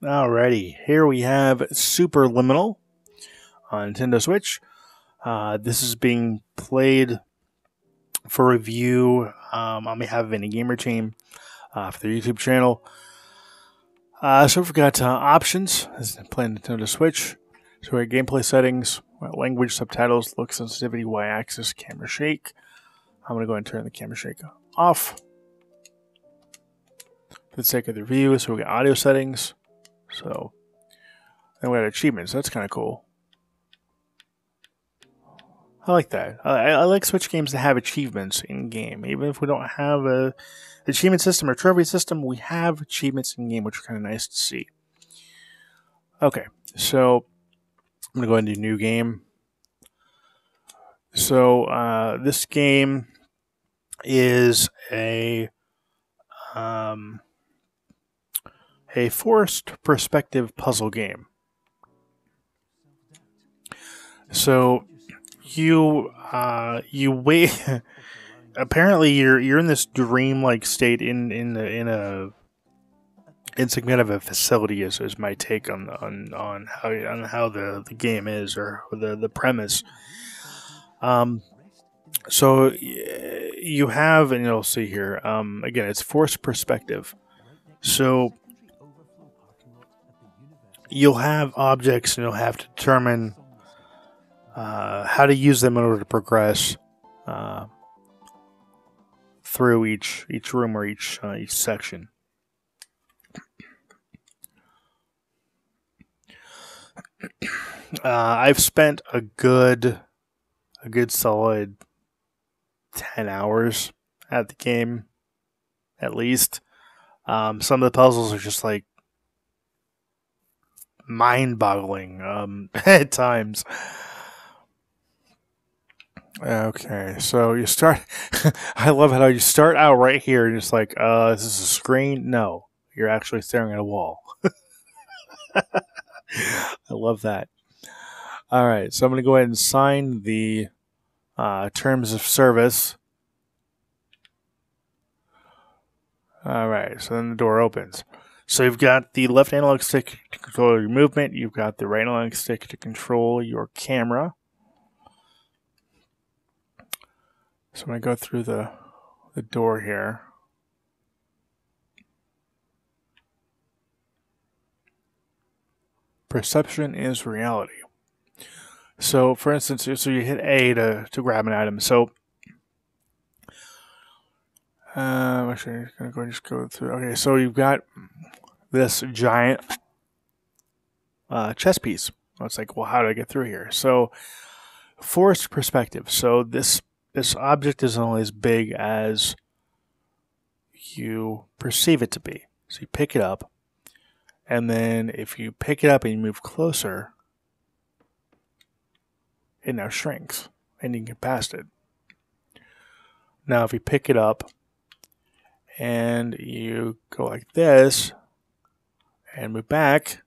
Alrighty, here we have Superliminal on Nintendo Switch. This is being played for review on behalf of Any Gamer Team for their YouTube channel. So we've got options. This is playing Nintendo Switch. So we got gameplay settings, language, subtitles, look sensitivity, y-axis, camera shake. I'm going to go ahead and turn the camera shake off for the sake of the review. So we got audio settings. So then we got achievements. That's kind of cool. I like that. I like Switch games to have achievements in game. Even if we don't have a achievement system or trophy system, we have achievements in game, which are kind of nice to see. Okay, so I'm gonna go into new game. So this game is a forced perspective puzzle game. So you wait. Apparently, you're in this dream-like state in some kind of a facility. Is my take on how the game is, or the premise. So you have, and you'll see here. Again, it's forced perspective. So you'll have objects, and you'll have to determine how to use them in order to progress through each room or each section. I've spent a good solid 10 hours at the game, at least. Some of the puzzles are just like mind-boggling at times. Okay, so you start. I love how you start out right here and it's like, is this a screen? No, you're actually staring at a wall. I love that. All right, so I'm going to go ahead and sign the terms of service. All right, so then the door opens. So you've got the left analog stick to control your movement. You've got the right analog stick to control your camera. So I'm going to go through the door here. Perception is reality. So, for instance, so you hit A to grab an item. So, actually, I'm going to just go through. Okay, so you've got this giant chess piece. It's like, well, how do I get through here? So, forced perspective. So this object is only as big as you perceive it to be. So you pick it up, and then if you pick it up and you move closer, it now shrinks, and you can get past it. Now, if you pick it up and you go like this and move back,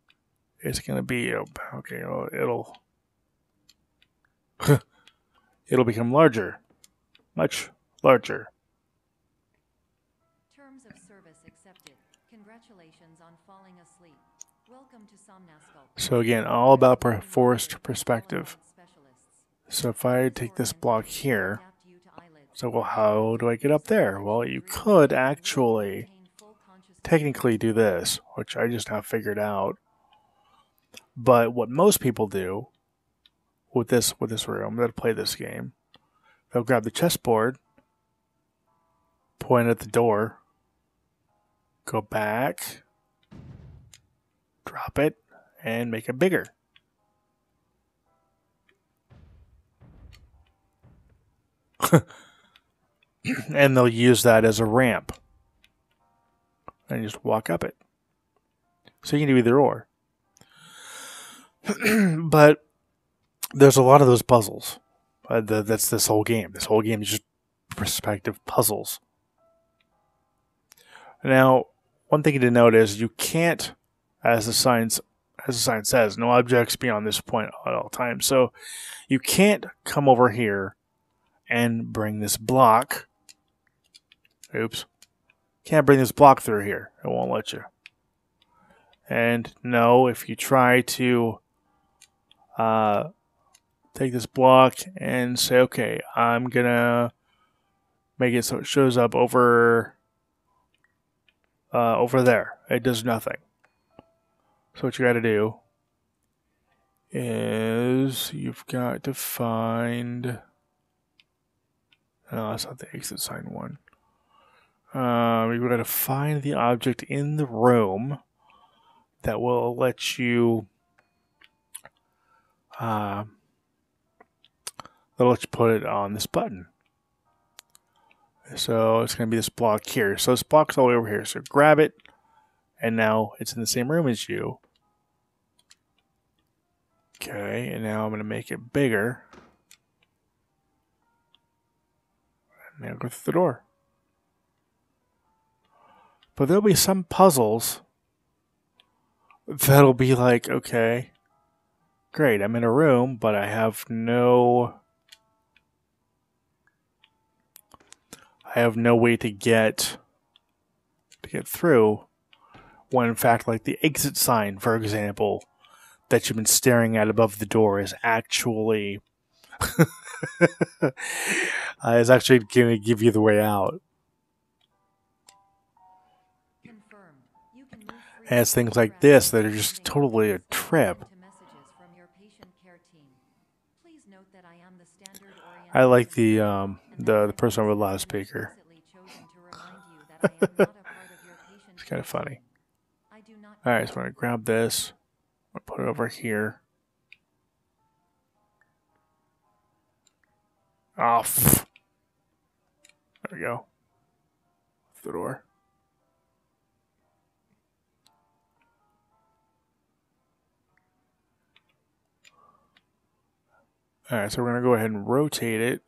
it's going to be, okay, it'll become larger. Much larger. Terms of service accepted. Congratulations on falling asleep. Welcome to Somnasculpt. So again, all about forced perspective. So if I take this block here, so well, how do I get up there? Well, you could actually technically do this, which I just now figured out. But what most people do with this room that play this game, they'll grab the chessboard, point at the door, go back, drop it, and make it bigger. And they'll use that as a ramp. And just walk up it. So you can do either or. But there's a lot of those puzzles. That's this whole game. This whole game is just perspective puzzles. Now, one thing to note is you can't, as the sign says, no objects beyond this point at all times. So you can't come over here and bring this block. Oops. Can't bring this block through here. It won't let you. And no, if you try to take this block and say, okay, I'm gonna make it so it shows up over there. It does nothing. So what you got to do is you've got to find. No, that's not the exit sign one. You've got to find the object in the room that will let you. That'll let you put it on this button. So it's going to be this block here. So this block's all the way over here. So grab it, and now it's in the same room as you. Okay, and now I'm going to make it bigger. And now go through the door. But there'll be some puzzles that'll be like, okay, great, I'm in a room, but I have no way to get through. When in fact, like the exit sign, for example, that you've been staring at above the door is actually going to give you the way out. And it's things like this that are just totally a trip. I like the person over the loudspeaker. It's kind of funny. Alright, so I'm going to grab this. I'm going to put it over here. Off. There we go. The door. Alright, so we're going to go ahead and rotate it.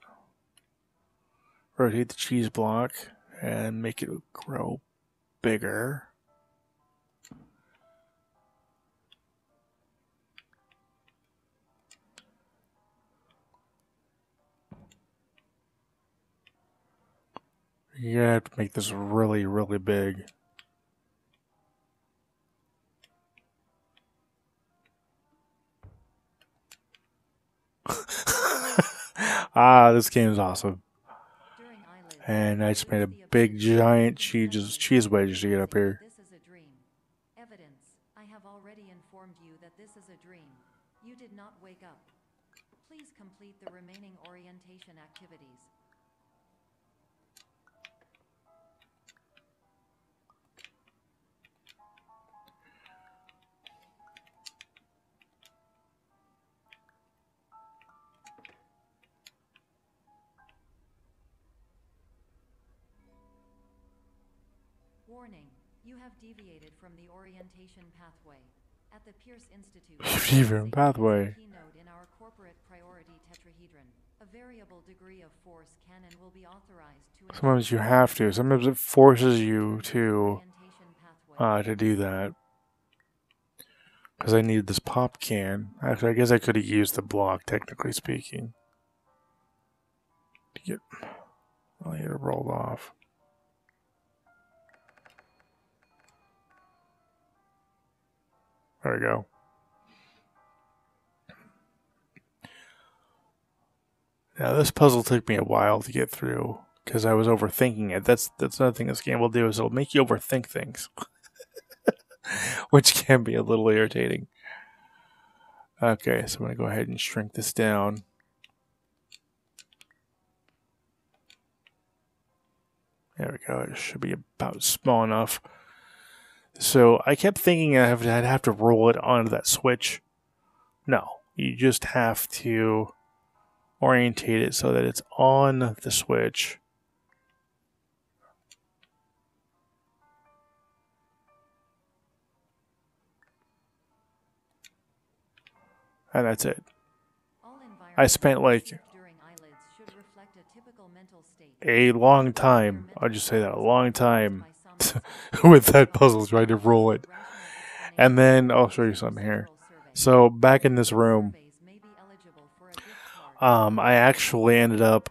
Rotate the cheese block and make it grow bigger. You're going to have to make this really, really big. This game is awesome. And I just made a big, giant cheese wedge to get up here. This is a dream. Evidence. I have already informed you that this is a dream. You did not wake up. Please complete the remaining orientation activities. Warning, you have deviated from the orientation pathway. At the Pierce Institute, Different pathway. keynote in our corporate priority tetrahedron. A variable degree of force can and will be authorized to Sometimes you have to. Sometimes it forces you to do that. Because I needed this pop can. Actually, I guess I could have used the block, technically speaking. To get it rolled off. There we go. Now this puzzle took me a while to get through because I was overthinking it. That's another thing this game will do is it'll make you overthink things, which can be a little irritating. Okay, so I'm going to go ahead and shrink this down. There we go. It should be about small enough. So I kept thinking I'd have to roll it onto that switch. No, you just have to orientate it so that it's on the switch. And that's it. I spent like a long time, I'll just say that, a long time with that puzzle trying to roll it. And then I'll show you something here. So back in this room, I actually ended up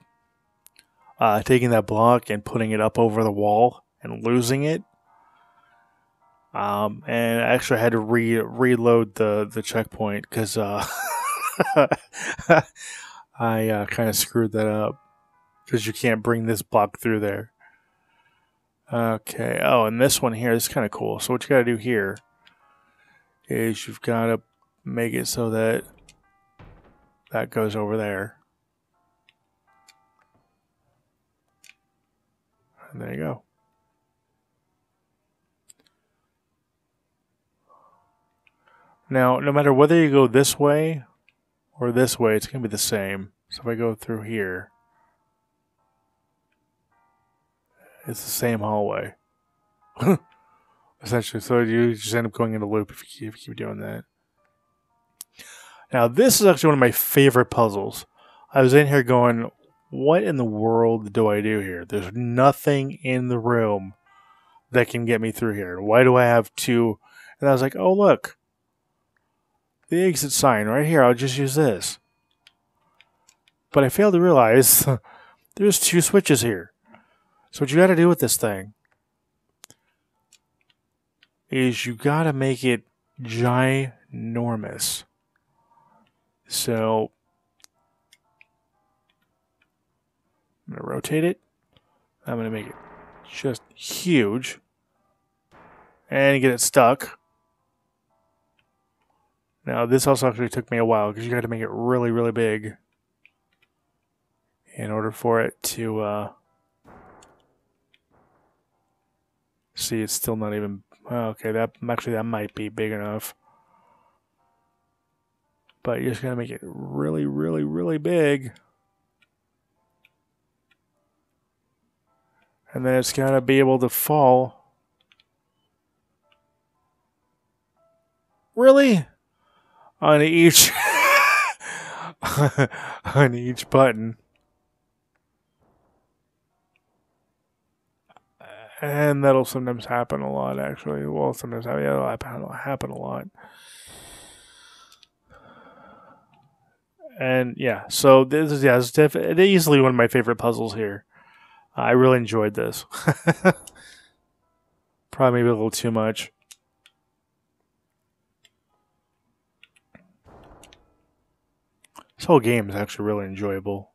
taking that block and putting it up over the wall and losing it. And I actually had to reload the checkpoint because I kind of screwed that up because you can't bring this block through there. Okay. Oh, and this one here is kind of cool. So what you got to do here is you've got to make it so that that goes over there. And there you go. Now, no matter whether you go this way or this way, it's going to be the same. So if I go through here, it's the same hallway. Essentially, so you just end up going in a loop if you keep doing that. Now, this is actually one of my favorite puzzles. I was in here going, what in the world do I do here? There's nothing in the room that can get me through here. Why do I have two? And I was like, oh, look. The exit sign right here. I'll just use this. But I failed to realize there's two switches here. So what you got to do with this thing is you got to make it ginormous. So I'm going to rotate it. I'm going to make it just huge. And get it stuck. Now, this also actually took me a while because you got to make it really, really big in order for it to see. It's still not even okay. That might be big enough, but you're just gonna make it really, really, really big, and then it's gotta be able to fall. Really? On each on each button. And that'll sometimes happen a lot, actually. Well, sometimes it'll happen a lot. And yeah, so this is it's easily one of my favorite puzzles here. I really enjoyed this. Probably maybe a little too much. This whole game is actually really enjoyable.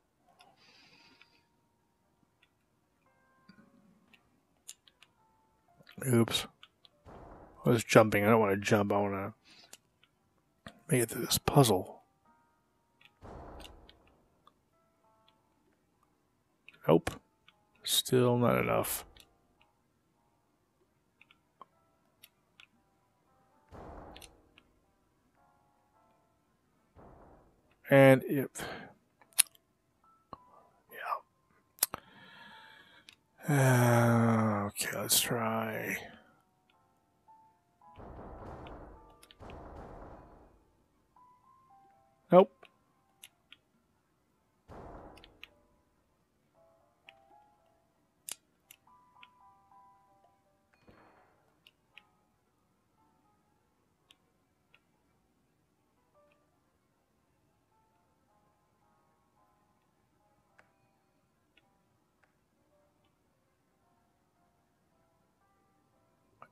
Oops. I was jumping. I don't want to jump. I want to make it through this puzzle. Nope. Still not enough. And it... Yeah. Okay, let's try... Nope.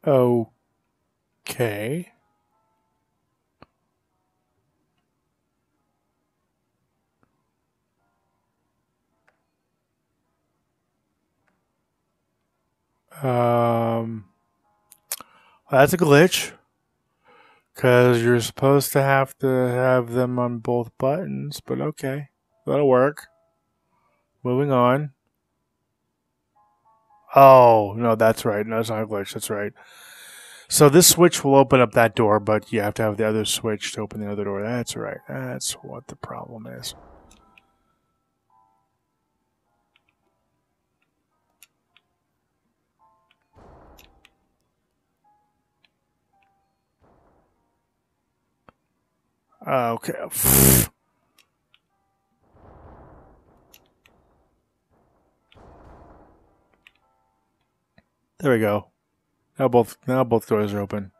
Okay. That's a glitch. Because you're supposed to have them on both buttons, but okay. That'll work. Moving on. Oh, no, that's right. No, it's not a glitch. That's right. So this switch will open up that door, but you have to have the other switch to open the other door. That's right. That's what the problem is. Okay. There we go. Now both doors are open.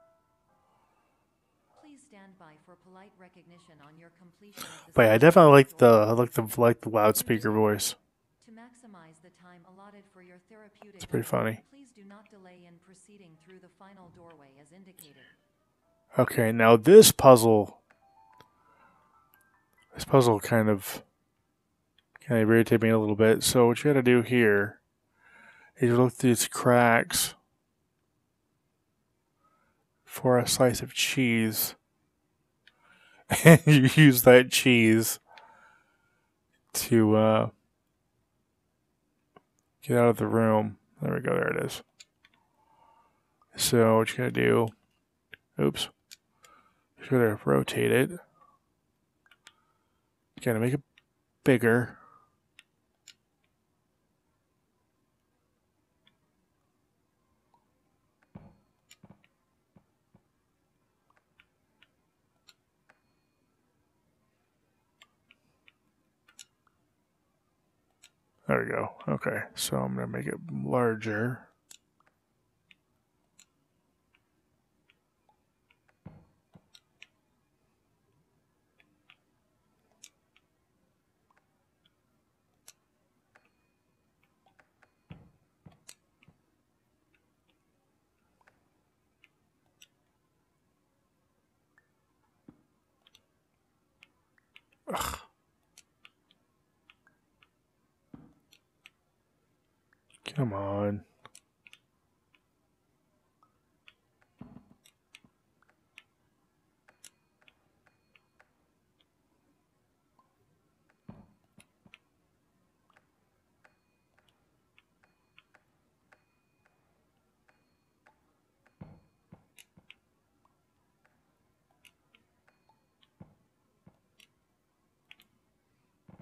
Please stand by for polite recognition on your completion of the But yeah, I definitely like the loudspeaker voice. To maximize the time allotted for your therapeutic It's pretty funny. please do not delay in proceeding through the final doorway as indicated. Okay, now this puzzle kind of irritated me a little bit. So what you got to do here is you look through these cracks for a slice of cheese, and you use that cheese to get out of the room. There we go. There it is. So what you got to do? Oops. You got to rotate it. You got to make it bigger. There we go. Okay, so I'm going to make it larger. Ugh. Come on.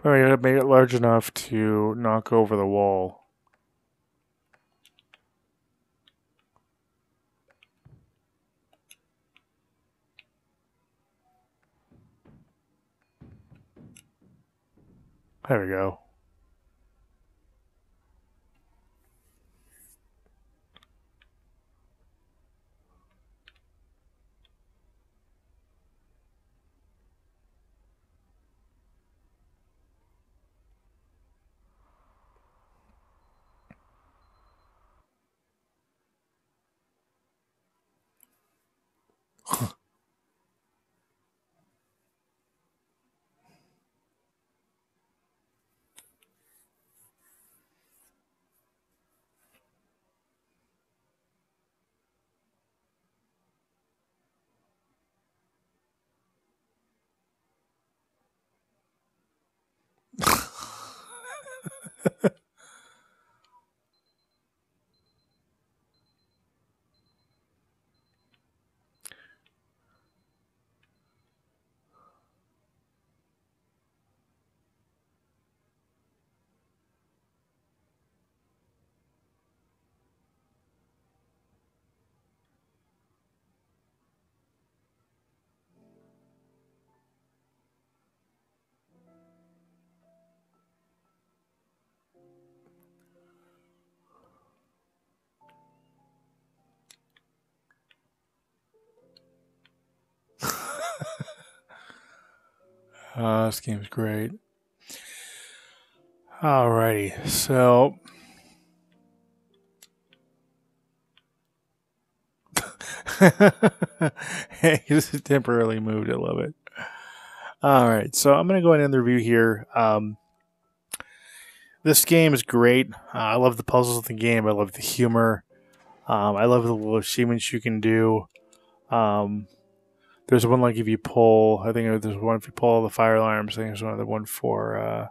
Oh, you gotta make it large enough to knock over the wall. There we go. This game's great. Alrighty, so hey, just temporarily moved. I love it. Alright, so I'm gonna go ahead and end the review here. This game is great. I love the puzzles of the game. I love the humor. I love the little achievements you can do. There's one like if you pull. I think there's one if you pull all the fire alarms. I think there's another one for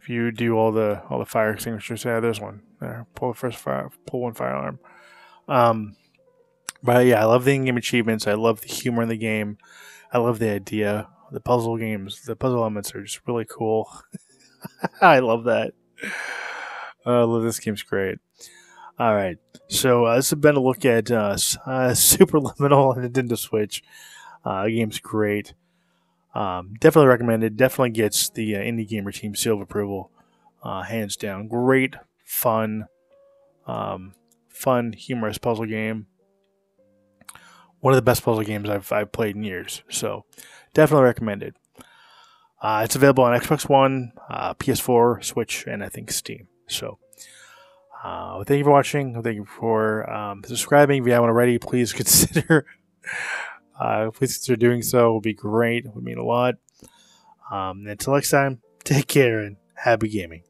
if you do all the fire extinguishers. Yeah, there's one there. Pull the first fire. Pull one fire alarm. But yeah, I love the in-game achievements. I love the humor in the game. I love the idea. The puzzle games. The puzzle elements are just really cool. I love that. I love this game's great. All right, so this has been a look at Superliminal on Nintendo Switch. The game's great. Definitely recommended. Definitely gets the Indie Gamer Team seal of approval, hands down. Great, fun, humorous puzzle game. One of the best puzzle games I've played in years. So, definitely recommended. It's available on Xbox One, PS4, Switch, and I think Steam. So, Thank you for watching. Thank you for subscribing. If you haven't already, please consider doing so. It would be great. It would mean a lot. Until next time, take care and happy gaming.